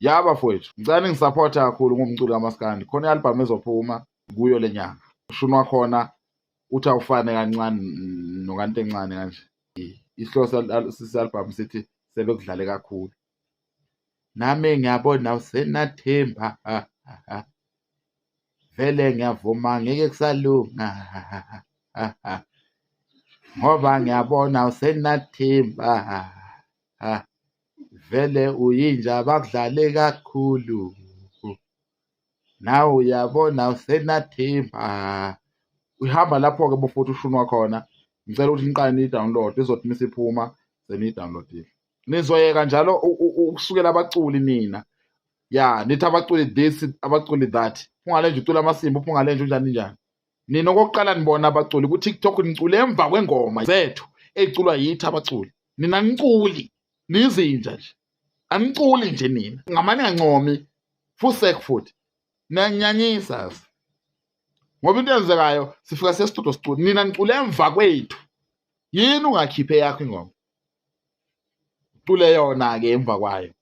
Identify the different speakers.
Speaker 1: Yaba mfowethu, ngicela ngisupporta kakhulu ngumculo kaMaskandi. Khona i-album ezophuma kuyo le nyanga. Ushunwa khona uthi awufane kancane nokaNtencane kanje. Isihloko sesi-album sithi sebekudlale kakhulu. Nami ngiyabona usenathemba vele ngiyavuma ngeke kusalunga ngoba ngiyabona usenathemba vele uyinja bakudlale kakhulu nawe uyabona usenathemba. Uhamba lapho-ke bofuthi ushunwa khona. Ngicela ukuthi niqale niyi-download izothi misiphuma seniyi-downloadile. Nizoyeka njalo ukusukela abaculi nina ya nithi abaculi this abaculi that. Phungalenja ucula amasimba, uPhungalenja unjani njani. Nina okokuqala nibona abaculi ku-TikTok nicule emva kwengoma zethu ey'culwa yithi abaculi. Nina aniculi nizinja nje, aniculi nje nina ngamane ngancomi futhi niyanyanyisa ngoba into eyenzekayo sifika sesitudio sicule, nina nicule emva kwethu. Yini ungakhiphe yakho ingoma ucule yona-ke emva kwayo.